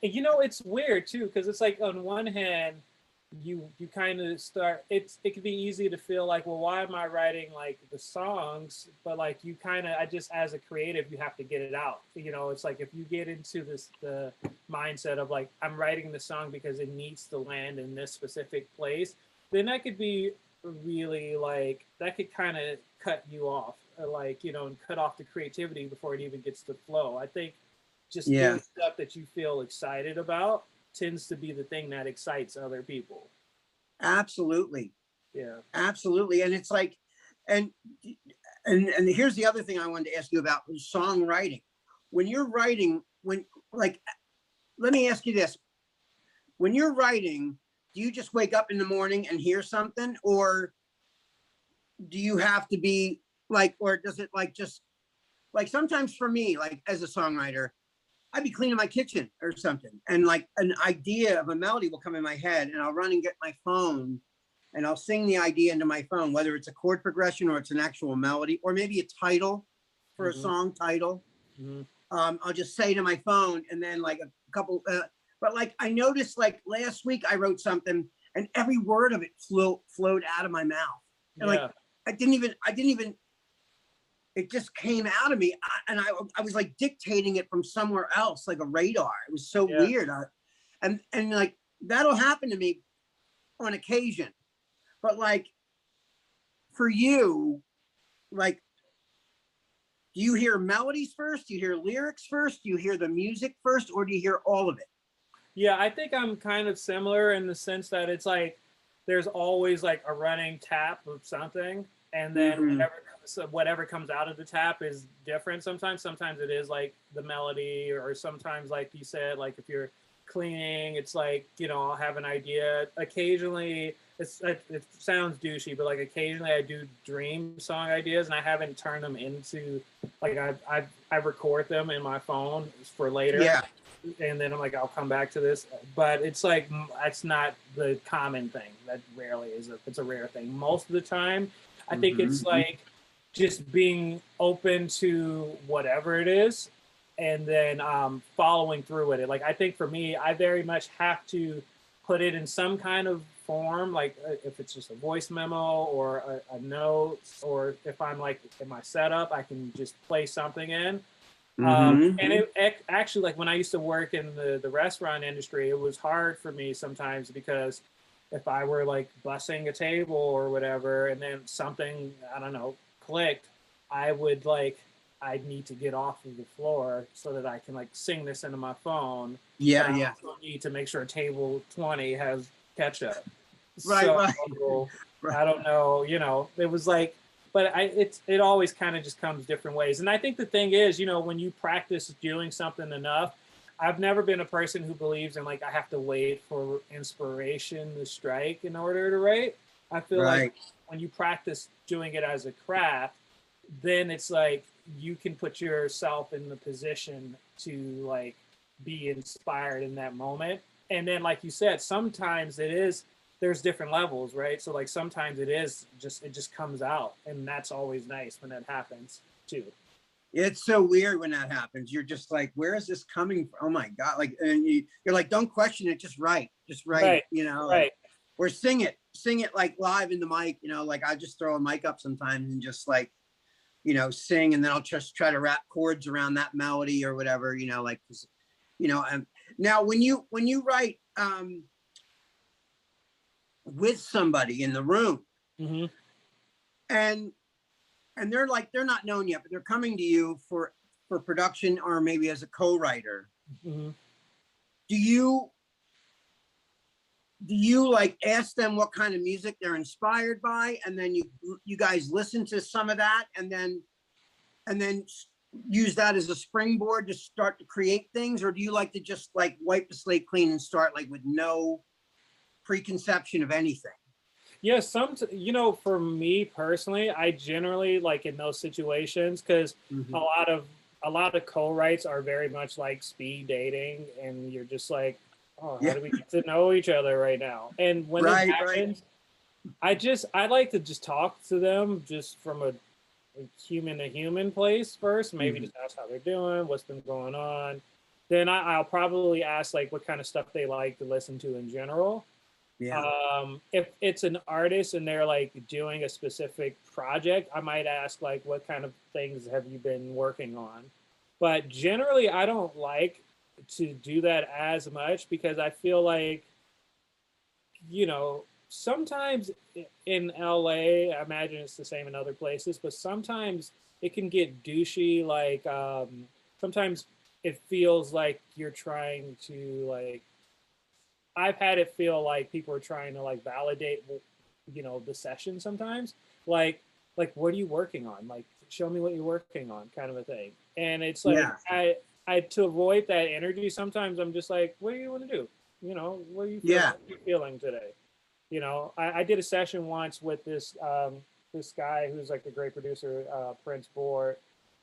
You know, it's weird too, because it's like on one hand, you kind of start. It can be easy to feel like, well, why am I writing like the songs? But like you kind of, I just as a creative, you have to get it out. You know, it's like if you get into the mindset of like I'm writing the song because it needs to land in this specific place, then that could be really like that could kind of cut you off, like you know, and cut off the creativity before it even gets to flow. I think just Yeah, doing stuff that you feel excited about tends to be the thing that excites other people. absolutely. Yeah. Absolutely. And it's like, and and here's the other thing I wanted to ask you about songwriting. When you're writing, when like, let me ask you this: when you're writing, do you just wake up in the morning and hear something, or do you have to be like, or does it like just like sometimes for me, like as a songwriter, I'd be cleaning my kitchen or something, and like an idea of a melody will come in my head, and I'll run and get my phone, and I'll sing the idea into my phone, whether it's a chord progression or it's an actual melody, or maybe a title for a Mm-hmm. song title. Mm-hmm. I'll just say to my phone, and then like a couple. But like I noticed, like last week, I wrote something, and every word of it flowed out of my mouth, and like Yeah. I didn't even it just came out of me, and I was like dictating it from somewhere else, like a radar. It was so Yeah. weird. And like that'll happen to me on occasion, but like for you, like, do you hear melodies first? Do you hear lyrics first? Do you hear the music first, or do you hear all of it? Yeah, I think I'm kind of similar in the sense that it's like there's always like a running tap of something, and then Mm-hmm. whatever comes out of the tap is different. Sometimes it is like the melody, or sometimes like you said, like if you're cleaning, it's like you know I'll have an idea. Occasionally, it sounds douchey, but like occasionally I do dream song ideas, and I haven't turned them into like I record them in my phone for later, Yeah. and then I'm like, I'll come back to this. But it's like that's not the common thing. That rarely is. It's a rare thing. Most of the time, I think it's Mm-hmm. like just being open to whatever it is, and then following through with it. Like I think for me, I very much have to put it in some kind of form. Like if it's just a voice memo or a note, or if I'm like in my setup, I can just play something in, Mm-hmm. and it actually, like when I used to work in the restaurant industry, it was hard for me sometimes because if I were like bussing a table or whatever, and then something, I don't know, clicked, I would like, I'd need to get off of the floor so that I can like sing this into my phone. But Yeah. I Yeah. also need to make sure table 20 has ketchup. Right. So Right. Right. I don't know, you know, it was like, but it always kind of just comes different ways. And I think the thing is, you know, when you practice doing something enough, I've never been a person who believes in like I have to wait for inspiration to strike in order to write. I feel like Right. when you practice doing it as a craft, then it's like you can put yourself in the position to like be inspired in that moment. And then like you said, sometimes it is there's different levels, right? So like sometimes it just comes out, and that's always nice when that happens too. It's so weird when that happens. You're just like, where is this coming from? Oh my God. Like, and you're like, don't question it. Just write it, Right. like, Right. or sing it like live in the mic, like I just throw a mic up sometimes and just like, sing. And then I'll just try to wrap chords around that melody or whatever, like, now when you write, with somebody in the room, Mm-hmm. and they're not known yet, but they're coming to you for production or maybe as a co-writer. Mm-hmm. Do you like ask them what kind of music they're inspired by, and then you guys listen to some of that, and then use that as a springboard to start to create things, or do you like to just like wipe the slate clean and start like with no preconception of anything? Yeah, you know, for me personally, I generally like in those situations because a Mm-hmm. lot of a lot of co-writes are very much like speed dating, and you're just like, oh, how Yeah. do we get to know each other right now? And when it Right. Right. happens, I like to just talk to them just from a human to human place first, maybe Mm-hmm. just ask how they're doing, what's been going on, then I'll probably ask like what kind of stuff they like to listen to in general. Yeah. If it's an artist and they're like doing a specific project, I might ask like what kind of things have you been working on. But generally, I don't like to do that as much because I feel like, sometimes in LA, I imagine it's the same in other places, but sometimes it can get douchey. Like, sometimes it feels like you're trying to, like, I've had it feel like people are trying to, like, validate, the session sometimes. Like, what are you working on? Like, show me what you're working on, kind of a thing. And it's like, Yeah. to avoid that energy, sometimes I'm just like, what do you want to do? What are you feeling? Yeah. What are you feeling today? I did a session once with this guy who's like a great producer, Prince Board,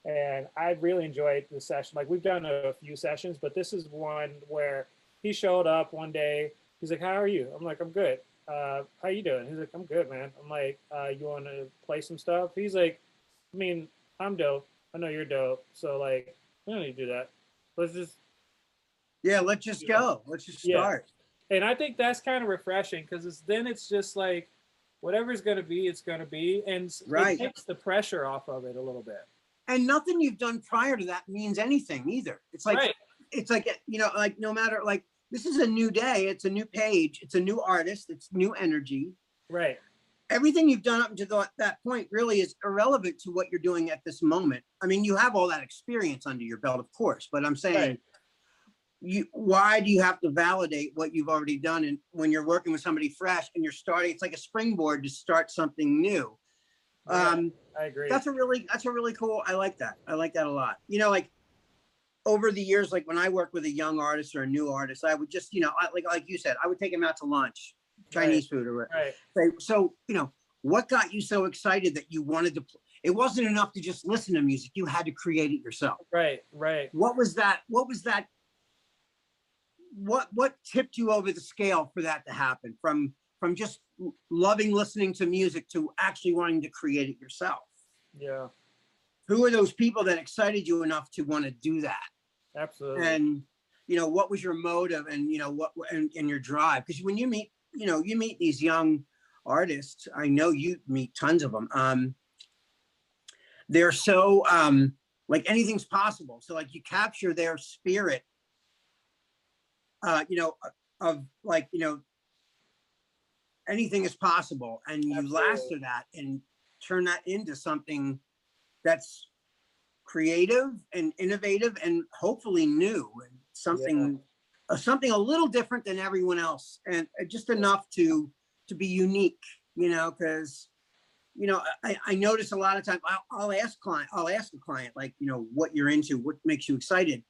and I really enjoyed the session. Like we've done a few sessions, but this is one where he showed up one day. He's like, "How are you?" I'm like, "I'm good." How you doing? He's like, "I'm good, man." I'm like, "You want to play some stuff?" He's like, "I mean, I'm dope. I know you're dope. So like, we don't need to do that. Let's just Yeah. Let's just go. Let's just yeah." start. And I think that's kind of refreshing because then it's just like whatever's going to be, it's going to be, and it Right. takes the pressure off of it a little bit. And nothing you've done prior to that means anything either. Right. It's like, like no matter, like, this is a new day, it's a new page, it's a new artist, it's new energy. Right. Everything you've done up to that point really is irrelevant to what you're doing at this moment. I mean, you have all that experience under your belt, of course, but I'm saying, Right. Why do you have to validate what you've already done? And when you're working with somebody fresh and you're starting, it's like a springboard to start something new. Yeah, I agree. That's a really cool. I like that. I like that a lot. Like over the years, like when I work with a young artist or a new artist, I would just, like you said, I would take him out to lunch, Chinese food, or right. so, what got you so excited that you wanted to? It wasn't enough to just listen to music. You had to create it yourself. Right. Right. What was that? What tipped you over the scale for that to happen, from just loving listening to music to actually wanting to create it yourself? Yeah. Who are those people that excited you enough to want to do that? Absolutely. And what was your motive, and what and your drive? Because when you meet these young artists, I know you meet tons of them. They're so like anything's possible. So like you capture their spirit, of like, anything is possible, and you Absolutely. laster that and turn that into something that's creative and innovative and hopefully new, and something a little different than everyone else, and just enough to be unique, because I notice a lot of times I'll ask a client, like, what you're into, what makes you excited,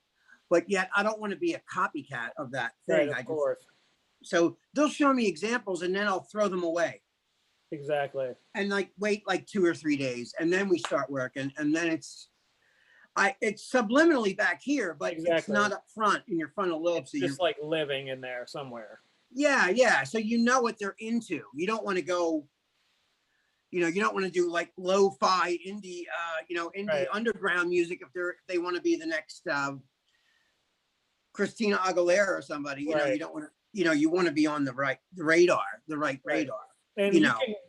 but yet I don't want to be a copycat of that thing. Right, of course. So they'll show me examples and then I'll throw them away. Exactly. And like wait like 2 or 3 days, and then we start working, and then it's subliminally back here, but It's not up front in your frontal lobe. It's so just like living in there somewhere. Yeah. So what they're into. You don't want to go. You don't want to do like lo-fi indie, indie underground music if they want to be the next Christina Aguilera or somebody. You don't want to. You want to be on the right radar. And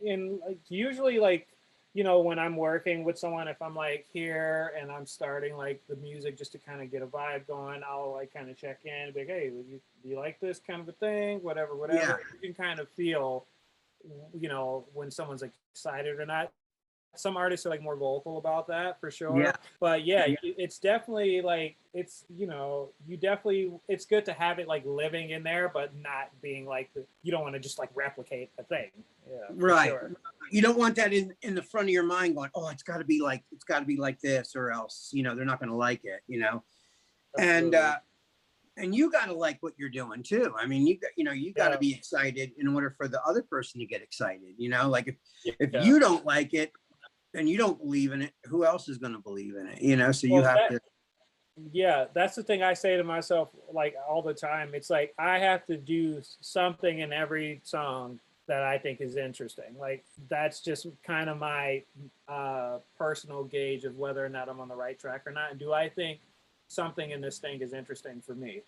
and like, usually like, when I'm working with someone, if I'm like here and I'm starting like the music just to kind of get a vibe going, I'll like kind of check in and be like, hey, do you like this kind of a thing? Whatever. Yeah. You can kind of feel, when someone's like excited or not. Some artists are like more vocal about that for sure. Yeah. But it's definitely like, it's, it's good to have it like living in there, but not being like, you don't want to just like replicate a thing. Yeah. Right. Sure. You don't want that in the front of your mind going, oh, it's got to be like this, or else, they're not going to like it, Absolutely. And you got to like what you're doing too. I mean, you got to be excited in order for the other person to get excited, like if you don't like it, and you don't believe in it, who else is going to believe in it? So you have to. Yeah, that's the thing I say to myself like all the time. It's like I have to do something in every song that I think is interesting. Like that's just kind of my personal gauge of whether or not I'm on the right track or not. And do I think something in this thing is interesting for me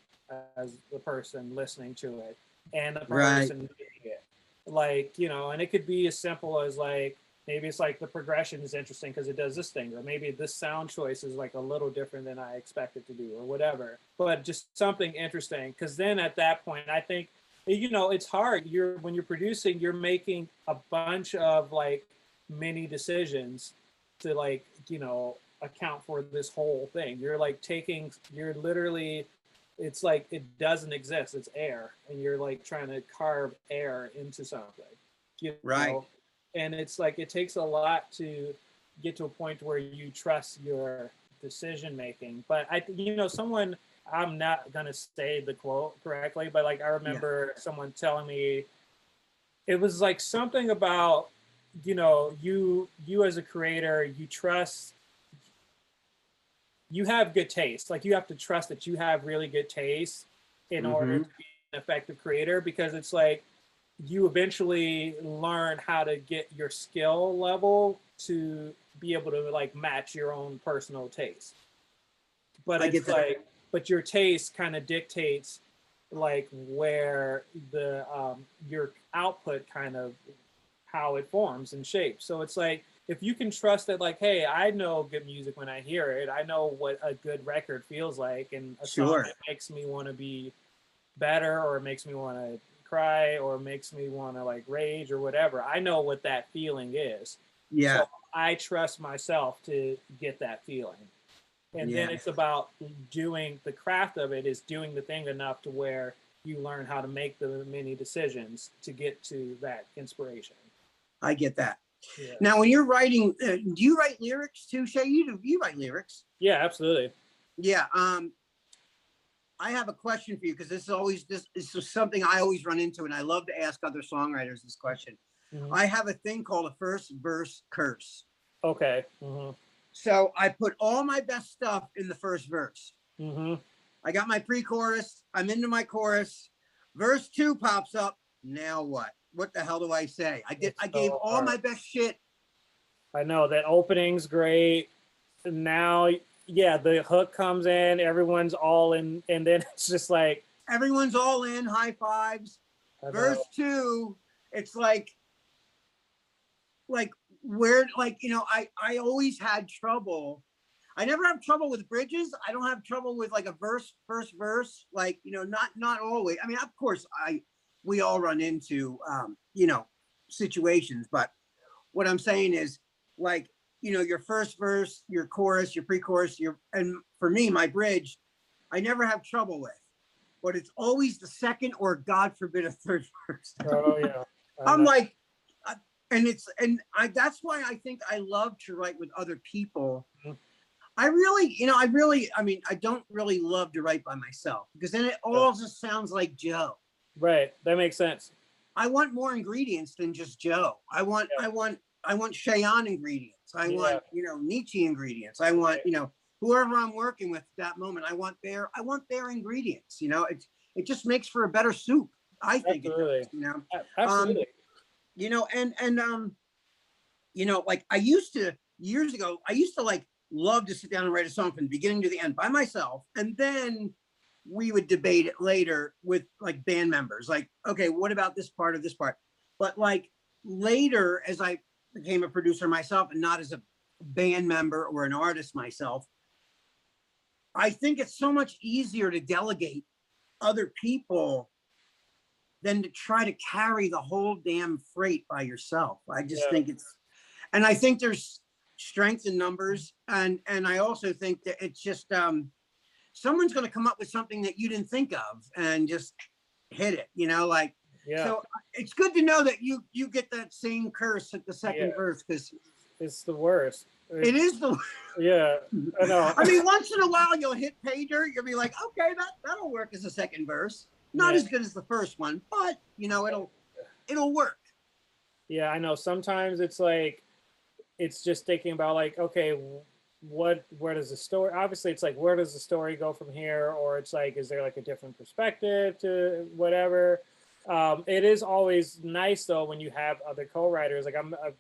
as the person listening to it and the Right. person making it. Like, you know, and it could be as simple as like, maybe it's like the progression is interesting because it does this thing, or maybe this sound choice is like a little different than I expect it to do, or whatever. But just something interesting, because then at that point, I think, you know, it's hard. When you're producing, you're making a bunch of like mini decisions to like, you know, account for this whole thing. You're literally, it's like it doesn't exist. It's air, and you're like trying to carve air into something, you Right. know. And it's like it takes a lot to get to a point where you trust your decision making. But you know, someone, I'm not gonna say the quote correctly, but like I Yeah. remember someone telling me it was like something about, you know, you as a creator, you have good taste. Like you have to trust that you have really good taste in order Mm-hmm. to be an effective creator, because it's like you eventually learn how to get your skill level to be able to like match your own personal taste. But I get it's that. like, but your taste kind of dictates like where the your output kind of how it forms and shapes. So it's like if you can trust that, like, hey, I know good music when I hear it. I know what a good record feels like, and a song Sure. that makes me want to be better, or makes me want to cry, or makes me want to like rage or whatever. I know what that feeling is. Yeah. So I trust myself to get that feeling. And then Yeah. it's about doing the craft of it, is doing the thing enough to where you learn how to make the many decisions to get to that inspiration. I get that. Yeah. Now, when you're writing, do you write lyrics too, Shay? You write lyrics. Yeah, absolutely. Yeah. I have a question for you because this is something I always run into, and I love to ask other songwriters this question. Mm-hmm. I have a thing called a first verse curse. Okay. Mm-hmm. So I put all my best stuff in the first verse. Mm-hmm. I got my pre-chorus. I'm into my chorus. Verse 2 pops up. Now what? What the hell do I say? It's I gave so all hard. my best shit. I know that opening's great. Now, yeah, the hook comes in, everyone's all in, and then it's just like, Everyone's all in, high fives. I know. Verse 2, it's like where, like, you know, I always had trouble. I never have trouble with bridges. I don't have trouble with like a first verse, like, you know, not always. I mean, of course we all run into you know, situations, but what I'm saying is, like, you know, your first verse, your chorus, your pre-chorus, and for me, my bridge, I never have trouble with, but it's always the second, or God forbid a third verse. Oh yeah, I I'm know. like, and I that's why I think I love to write with other people. Mhm. I really, you know, I mean, I don't really love to write by myself because then it all just sounds like Joe. Right, that makes sense. I want more ingredients than just Joe. I want Shayon ingredients. I Yeah, want, you know, Nietzsche ingredients. I want, you know, whoever I'm working with at that moment. I want their ingredients. You know, it just makes for a better soup. I think it absolutely, does. You know, absolutely. you know, and you know, like I used to years ago. I used to like love to sit down and write a song from the beginning to the end by myself, and then we would debate it later with like band members. Like, okay, what about this part or this part? But like later, as I became a producer myself and not as a band member or an artist myself, I think it's so much easier to delegate other people than to try to carry the whole damn freight by yourself. I just Yeah, think and I think there's strength in numbers, and I also think that it's just someone's going to come up with something that you didn't think of and just hit it, you know, like, yeah, so it's good to know that you get that same curse at the yeah. second verse, because It's the worst. it is the Yeah, I know. I mean, once in a while you'll hit pay dirt, you'll be like, okay, that'll work as a second verse. Not Yeah, as good as the first one, but you know, it'll work. yeah, I know. Sometimes it's like it's just thinking about like, okay, where does the story? Obviously, it's like where does the story go from here, or it's like, is there like a different perspective to whatever? It is always nice though when you have other co-writers. Like I'm a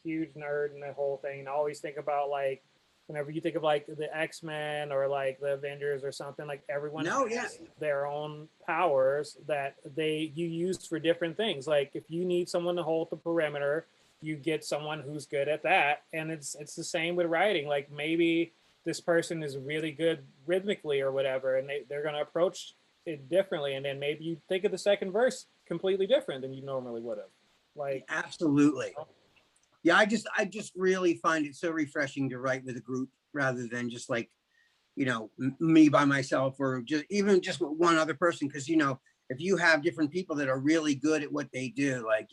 huge nerd in the whole thing, and I always think about like whenever you think of like the X-Men or like the Avengers or something, like everyone No, yeah, has their own powers that you use for different things. Like if you need someone to hold the perimeter, you get someone who's good at that. And it's the same with writing. Like maybe this person is really good rhythmically or whatever, and they're gonna approach it differently. And then maybe you think of the second verse completely different than you normally would have. Like absolutely. Yeah, I just really find it so refreshing to write with a group rather than just like, me by myself, or just even just with one other person. Because if you have different people that are really good at what they do, like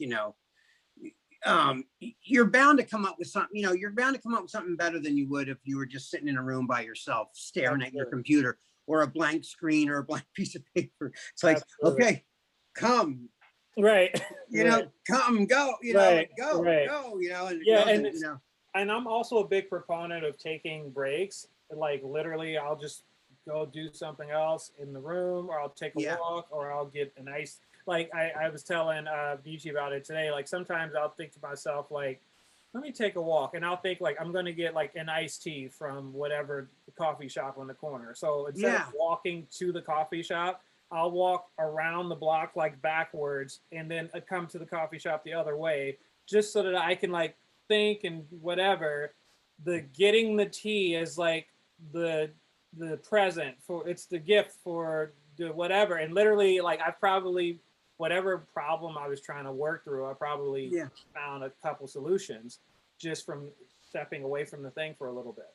you're bound to come up with something. You're bound to come up with something better than you would if you were just sitting in a room by yourself, staring at your computer or a blank screen or a blank piece of paper. It's like, absolutely. okay, come, Right. Right. come, go, Right. go, Right. go, and it Yeah, goes, and and it's and I'm also a big proponent of taking breaks. Like literally, I'll just go do something else in the room, or I'll take a yeah, walk, or I'll get an ice. Like I was telling Beachy about it today. Like sometimes I'll think to myself, like, let me take a walk, and I'll think like I'm gonna get like an iced tea from whatever the coffee shop on the corner. So instead of yeah, walking to the coffee shop, I'll walk around the block like backwards, and then come to the coffee shop the other way, just so that I can like think and whatever. The getting the tea is like the present for, it's the gift for the whatever. And literally like I probably, whatever problem I was trying to work through, I probably yeah. found a couple solutions just from stepping away from the thing for a little bit.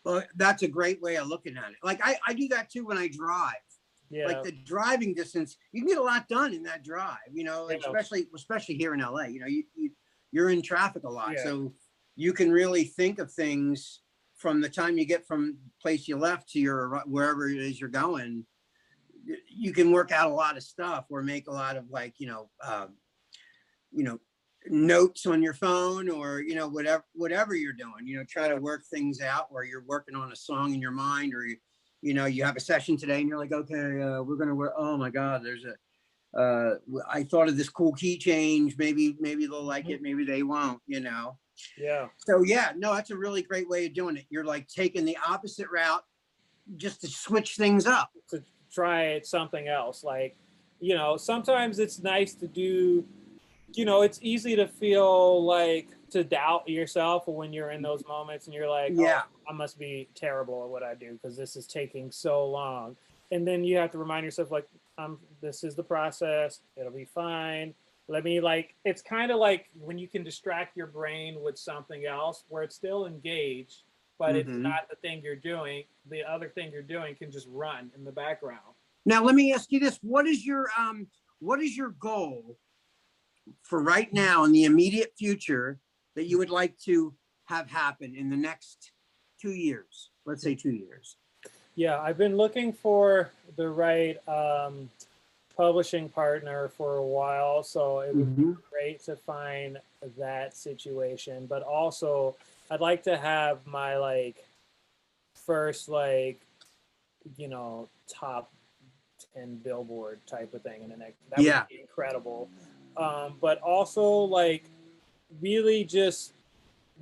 Well, that's a great way of looking at it. Like I do that too when I drive. Like Yeah. the driving distance, you can get a lot done in that drive. Like Yeah. especially here in LA. You're in traffic a lot, Yeah. so you can really think of things from the time you get from the place you left to your wherever it is you're going. You can work out a lot of stuff or make a lot of like you know notes on your phone, or whatever you're doing, try to work things out, or you're working on a song in your mind, or you have a session today and you're like, okay, we're gonna work, oh my god, there's a I thought of this cool key change, maybe they'll like it, maybe they won't. Yeah. So yeah, no, that's a really great way of doing it. You're like taking the opposite route just to switch things up. To try something else. Like, sometimes it's nice to do, it's easy to feel like to doubt yourself when you're in those moments and you're like, oh, Yeah, I must be terrible at what I do because this is taking so long. And then you have to remind yourself, like, this is the process. It'll be fine. Let me, like, it's kind of like when you can distract your brain with something else where it's still engaged, but it's mm-hmm. not the thing you're doing. The other thing you're doing can just run in the background. Now let me ask you this: what is your goal for right now in the immediate future that you would like to have happen in the next 2 years? Let's say 2 years. Yeah, I've been looking for the right publishing partner for a while, so it would be Mm-hmm. great to find that situation. But also, I'd like to have my like first like top 10 Billboard type of thing in the next. That would Yeah. be incredible. But also like really just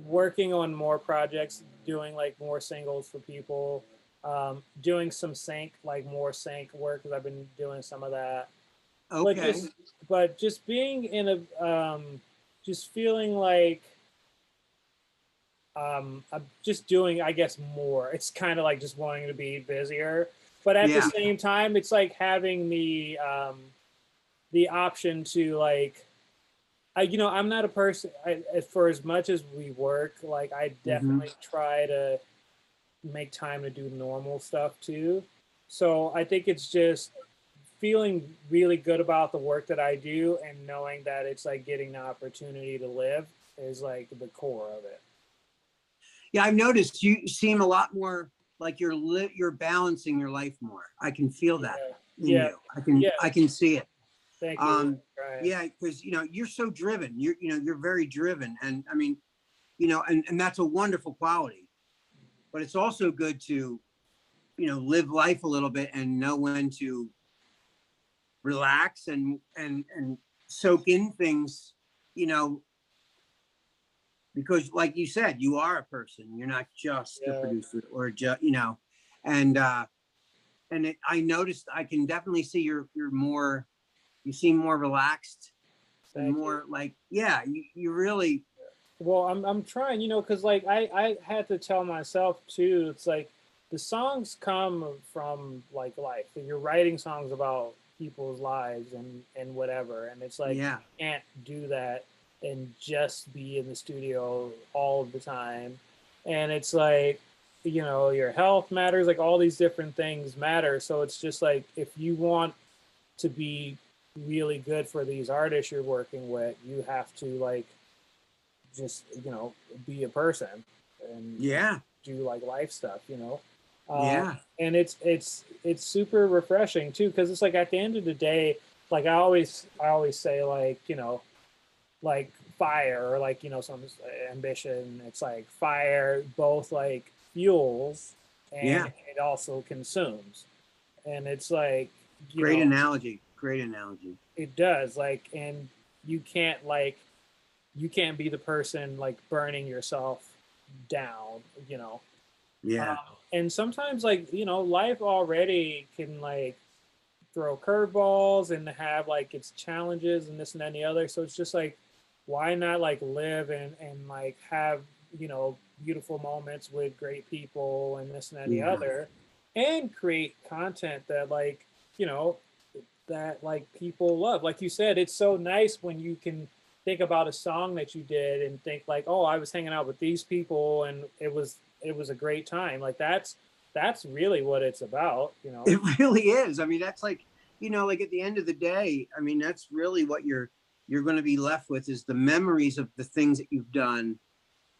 working on more projects, doing like more singles for people, doing some more sync work because I've been doing some of that. But Okay. just being in just feeling like I'm just doing, I guess, more. It's kind of like just wanting to be busier, but at the Yeah. same time, it's like having the option to like I'm not a person. For as much as we work, like I Mm-hmm. definitely try to make time to do normal stuff too. So I think it's just feeling really good about the work that I do and knowing that it's like getting the opportunity to live is like the core of it. Yeah, I've noticed you seem a lot more like you're balancing your life more. I can feel that Yeah. in Yeah. you. Yeah. I can see it. Thank you. Right. Yeah, because you're so driven. You're very driven, and I mean, and that's a wonderful quality. But it's also good to live life a little bit and know when to relax and soak in things, you know because like you said, you are a person. You're not just a Yeah, producer or just, you know, and I noticed, I can definitely see you're more, you seem more relaxed and thank you. more like, yeah, you really, Well, I'm trying, you know, because like I had to tell myself too. It's like the songs come from like life. You're writing songs about people's lives and whatever, and it's like yeah, you can't do that and just be in the studio all of the time. And it's like, you know, your health matters. Like all these different things matter. So it's just like if you want to be really good for these artists you're working with, you have to like just, you know, be a person and yeah, do like life stuff, you know. um, yeah, and it's super refreshing too, because it's like at the end of the day, like I always say, like, you know, like fire, or like, you know, some ambition. It's like fire both like fuels and yeah. it also consumes. And it's like, you Great know, analogy. Great analogy. it does, like, and you can't like you can't be the person like burning yourself down, you know. Yeah. And sometimes, like, you know, life already can like throw curveballs and have like its challenges and this and that and the other. So it's just like, why not like live and like have, you know, beautiful moments with great people and this and that and the Yeah. other, and create content that like, you know, that like people love. Like you said, it's so nice when you can think about a song that you did and think like, oh, I was hanging out with these people and it was a great time. Like that's really what it's about, you know. It really is. I mean, that's like, you know, like at the end of the day, I mean, that's really what you're going to be left with is the memories of the things that you've done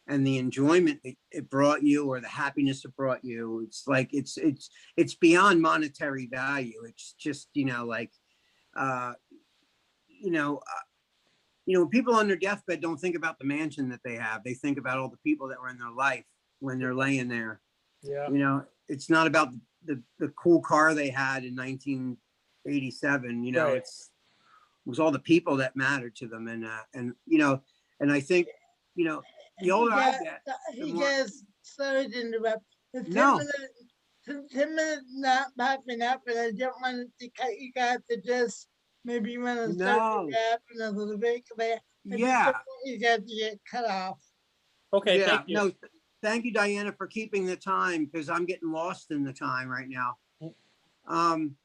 and the enjoyment that it brought you or the happiness it brought you. It's like it's beyond monetary value. It's just, you know, like uh you know, people on their deathbed don't think about the mansion that they have. They think about all the people that were in their life when they're laying there. Yeah. You know, it's not about the cool car they had in 1987. You know, Right. it was all the people that mattered to them, and you know, and I think, you know, the He older I got, get, the he more gets, sorry to interrupt. The no, 10 minutes not popping up, and I don't want to cut you guys to just maybe you want to start to no, rap in a little bit, because I just don't yeah, want you guys to get cut off. Okay, yeah, thank you. no. Thank you, Diana, for keeping the time because I'm getting lost in the time right now. Um,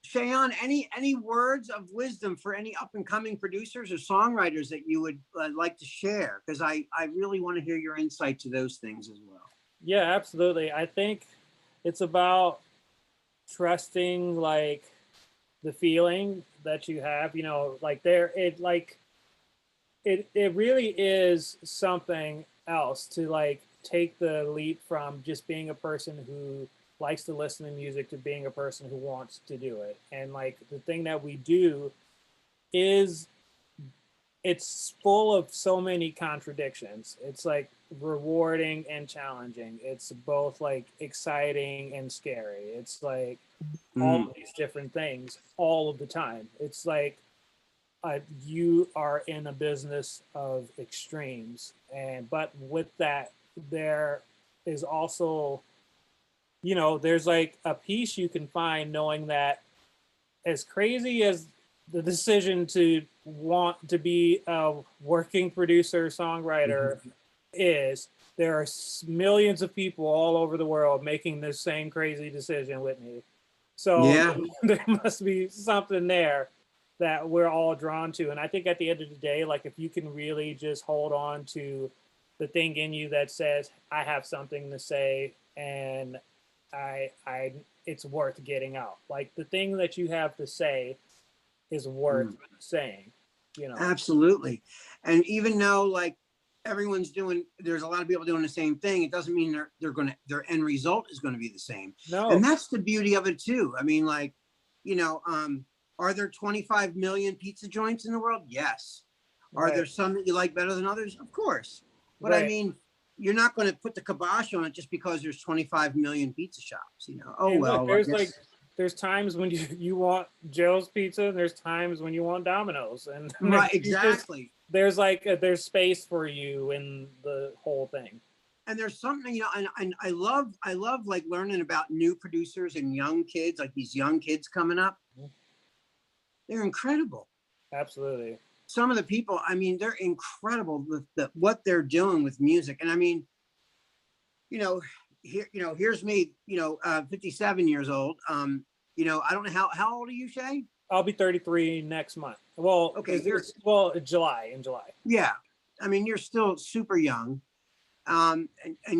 Shayon, any words of wisdom for any up and coming producers or songwriters that you would like to share? Because I really want to hear your insight to those things as well. Yeah, absolutely. I think it's about trusting like the feeling that you have, you know, like there it like it really is something else to like take the leap from just being a person who likes to listen to music to being a person who wants to do it. And like the thing that we do is it's full of so many contradictions. It's like rewarding and challenging. It's both like exciting and scary. It's like all Mm, of these different things all of the time. It's like you are in a business of extremes, and but with that, there is also, you know, there's like a peace you can find knowing that as crazy as the decision to want to be a working producer songwriter mhm. is, there are millions of people all over the world making this same crazy decision with me. So Yeah, there must be something there that we're all drawn to. And I think at the end of the day, like if you can really just hold on to the thing in you that says, I have something to say and I it's worth getting out. Like the thing that you have to say is worth mm, saying, you know. absolutely. And even though like everyone's doing, there's a lot of people doing the same thing. It doesn't mean they're gonna their end result is going to be the same. And No, that's the beauty of it too. I mean, like, you know, are there 25 million pizza joints in the world? Yes. Are there right, some that you like better than others? Of course. But I right. mean, you're not going to put the kibosh on it just because there's 25 million pizza shops, you know. Oh And look, well, I there's guess like there's times when you want Joe's Pizza, and there's times when you want Domino's, and right, you just exactly. there's like there's space for you in the whole thing. And there's something, you know, and I love like learning about new producers and young kids, like these young kids coming up. They're incredible. Absolutely. Some of the people, I mean, they're incredible with what they're doing with music. And I mean, you know, here's me, 57 years old. I don't know how old are you, Shay? I'll be 33 next month. Well, Okay, July, in July. yeah. I mean, you're still super young. And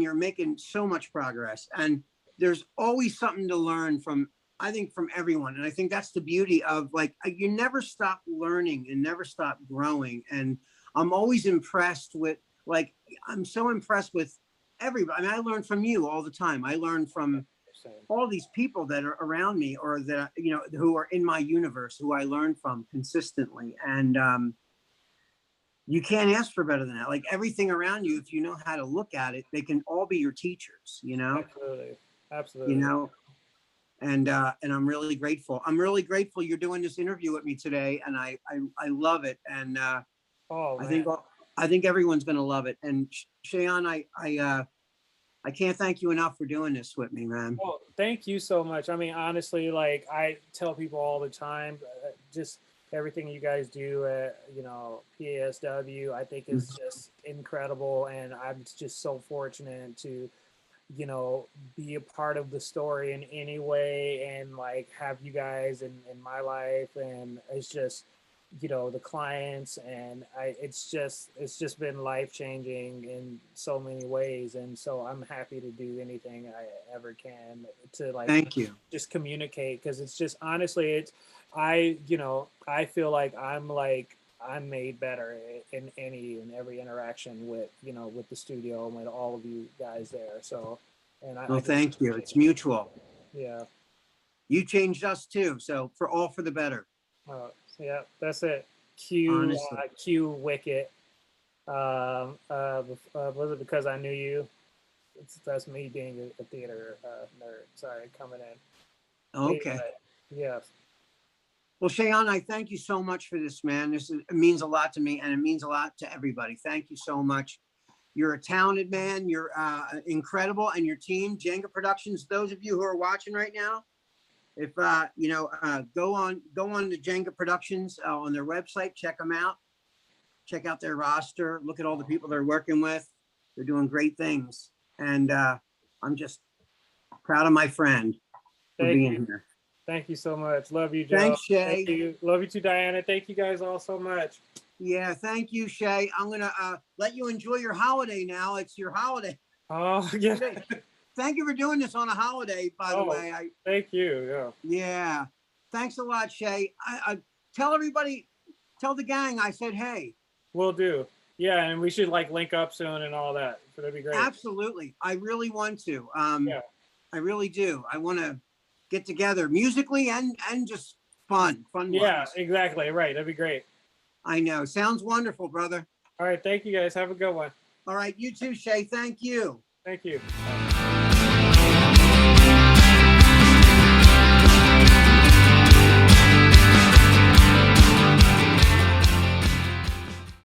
you're making so much progress, and there's always something to learn from, I think, from everyone. And I think that's the beauty of, like, you never stop learning and never stop growing. And I'm always impressed with, like, I'm so impressed with everybody. I mean, I learn from you all the time. I learn from all these people that are around me, or that, who are in my universe, who I learn from consistently. And you can't ask for better than that. Like, everything around you, if you know how to look at it, they can all be your teachers, Absolutely. And I'm really grateful. I'm really grateful you're doing this interview with me today. And I love it. And I think everyone's going to love it. And Shayon, I can't thank you enough for doing this with me, man. Well, thank you so much. I mean, honestly, like, I tell people all the time, just everything you guys do at, PASW, I think is just incredible. And I'm just so fortunate to, be a part of the story in any way, and like have you guys in my life. And it's just, the clients, and it's just been life changing in so many ways. And so I'm happy to do anything I ever can to, like, thank you, just communicate, because it's just, honestly, I feel like I'm made better in any and every interaction with, with the studio and with all of you guys there. So, and thank you. It's mutual. Yeah. You changed us too. So for the better. Yeah, that's it. Q Wicket. Was it because I knew you? That's me being a theater nerd. Sorry, coming in. Okay. Yeah. Well, Shayon, I thank you so much for this, man. It means a lot to me, and it means a lot to everybody. Thank you so much. You're a talented man. You're incredible, and your team, Jenga Productions. Those of you who are watching right now, if go on to Jenga Productions on their website, check them out, check out their roster, look at all the people they're working with. They're doing great things, and I'm just proud of my friend for being here. Thank you so much. Love you, Joe. Thanks, Shay. Thank you. Love you too, Diana. Thank you guys all so much. Yeah, thank you, Shay. I'm gonna let you enjoy your holiday now. It's your holiday. Oh, yeah. Thank you for doing this on a holiday, by the way. Thank you. Yeah. Thanks a lot, Shay. I tell everybody, tell the gang I said hey. Will do. Yeah, and we should, like, link up soon and all that. So that'd be great. Absolutely. I really want to. Yeah. I really do. I want to get together musically and just fun. Yeah, wise. Exactly. Right. That'd be great. I know. Sounds wonderful, brother. All right. Thank you, guys. Have a good one. All right. You too, Shay. Thank you. Thank you.